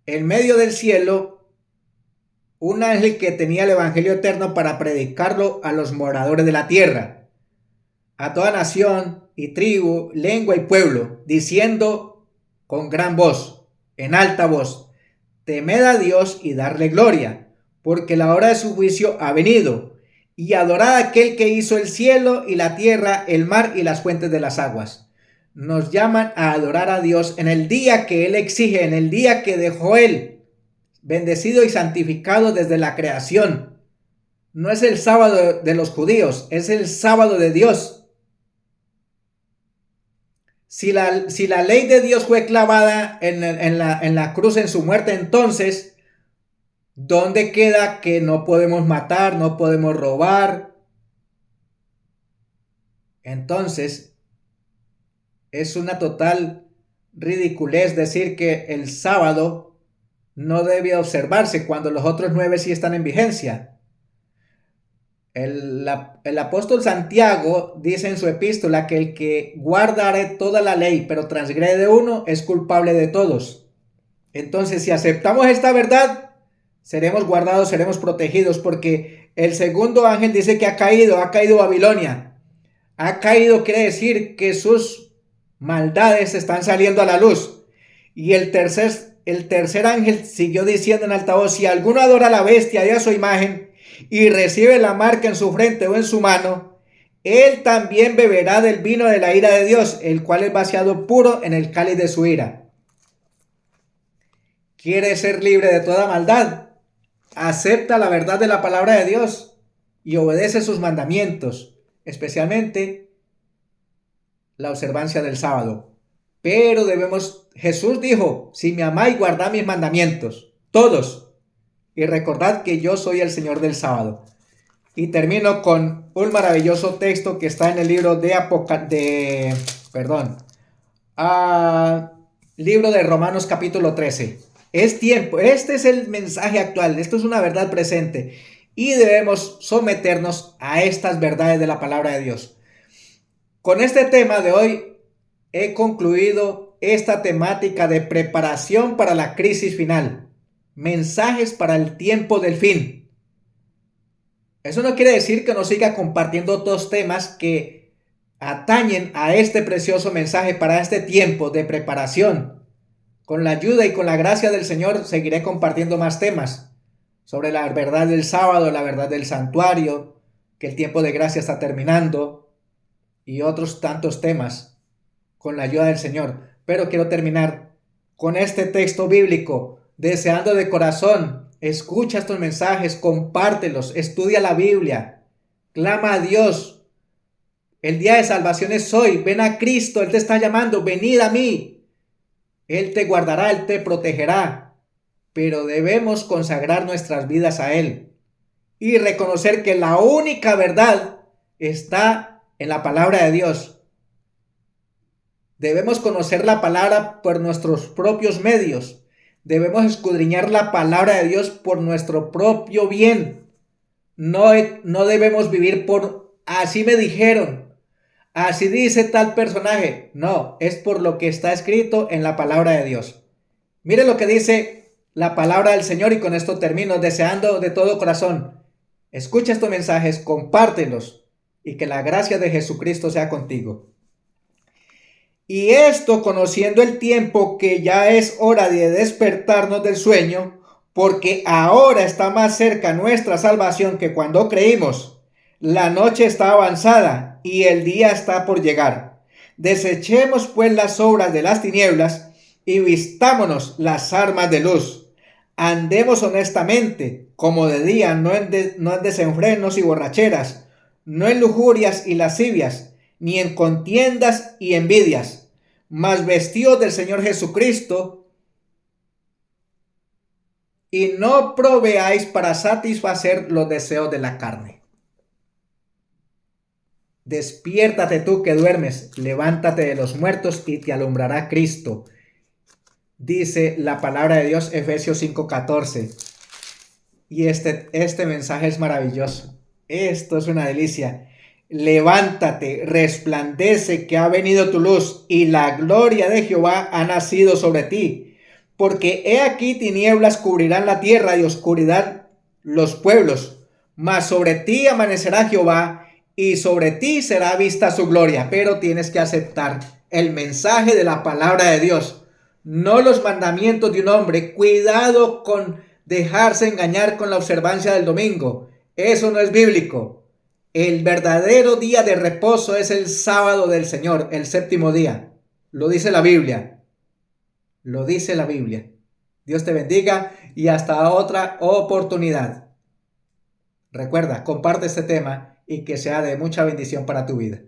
en medio del cielo un ángel que tenía el evangelio eterno para predicarlo a los moradores de la tierra, a toda nación y tribu, lengua y pueblo, diciendo con gran voz, en alta voz: temed a Dios y darle gloria, porque la hora de su juicio ha venido, y adorad a aquel que hizo el cielo y la tierra, el mar y las fuentes de las aguas. Nos llaman a adorar a Dios en el día que Él exige, en el día que dejó Él, bendecido y santificado desde la creación. No es el sábado de los judíos, es el sábado de Dios. Si la ley de Dios fue clavada en la cruz en su muerte, entonces, ¿dónde queda que no podemos matar, no podemos robar? Entonces, es una total ridiculez decir que el sábado no debe observarse cuando los otros 9 sí están en vigencia. El apóstol Santiago dice en su epístola que el que guardare toda la ley pero transgrede uno es culpable de todos. Entonces, si aceptamos esta verdad, seremos guardados, seremos protegidos, porque el segundo ángel dice que ha caído Babilonia. Ha caído quiere decir que sus maldades están saliendo a la luz. Y el tercer ángel siguió diciendo en alta voz: si alguno adora a la bestia y a su imagen y recibe la marca en su frente o en su mano, él también beberá del vino de la ira de Dios, el cual es vaciado puro en el cáliz de su ira. ¿Quieres ser libre de toda maldad? Acepta la verdad de la palabra de Dios y obedece sus mandamientos, especialmente la observancia del sábado. Pero Jesús dijo: si me amáis, guardad mis mandamientos, todos, y recordad que yo soy el Señor del sábado. Y termino con un maravilloso texto que está en el libro libro de Romanos capítulo 13. Es tiempo, este es el mensaje actual, esto es una verdad presente y debemos someternos a estas verdades de la palabra de Dios. Con este tema de hoy he concluido esta temática de preparación para la crisis final, mensajes para el tiempo del fin. Eso no quiere decir que no siga compartiendo otros temas que atañen a este precioso mensaje para este tiempo de preparación. Con la ayuda y con la gracia del Señor seguiré compartiendo más temas sobre la verdad del sábado, la verdad del santuario, que el tiempo de gracia está terminando y otros tantos temas con la ayuda del Señor. Pero quiero terminar con este texto bíblico, deseando de corazón: escucha estos mensajes, compártelos, estudia la Biblia, clama a Dios. El día de salvación es hoy. Ven a Cristo, Él te está llamando, venid a mí. Él te guardará, Él te protegerá, pero debemos consagrar nuestras vidas a Él y reconocer que la única verdad está en la palabra de Dios. Debemos conocer la palabra por nuestros propios medios. Debemos escudriñar la palabra de Dios por nuestro propio bien. No debemos vivir por así me dijeron, así dice tal personaje. No, es por lo que está escrito en la palabra de Dios. Mire lo que dice la palabra del Señor y con esto termino, deseando de todo corazón: escucha estos mensajes, compártelos y que la gracia de Jesucristo sea contigo. Y esto conociendo el tiempo, que ya es hora de despertarnos del sueño, porque ahora está más cerca nuestra salvación que cuando creímos. La noche está avanzada y el día está por llegar. Desechemos pues las obras de las tinieblas y vistámonos las armas de luz. Andemos honestamente, como de día, no en desenfrenos y borracheras, no en lujurias y lascivias, ni en contiendas y envidias, mas vestidos del Señor Jesucristo, y no proveáis para satisfacer los deseos de la carne. Despiértate tú que duermes, levántate de los muertos y te alumbrará Cristo. Dice la palabra de Dios, Efesios 5:14. Y este mensaje es maravilloso. Esto es una delicia. Levántate, resplandece, que ha venido tu luz y la gloria de Jehová ha nacido sobre ti. Porque he aquí tinieblas cubrirán la tierra y oscuridad los pueblos, mas sobre ti amanecerá Jehová y sobre ti será vista su gloria. Pero tienes que aceptar el mensaje de la palabra de Dios, no los mandamientos de un hombre. Cuidado con dejarse engañar con la observancia del domingo. Eso no es bíblico. El verdadero día de reposo es el sábado del Señor, el séptimo día. Lo dice la Biblia. Lo dice la Biblia. Dios te bendiga y hasta otra oportunidad. Recuerda, comparte este tema y que sea de mucha bendición para tu vida.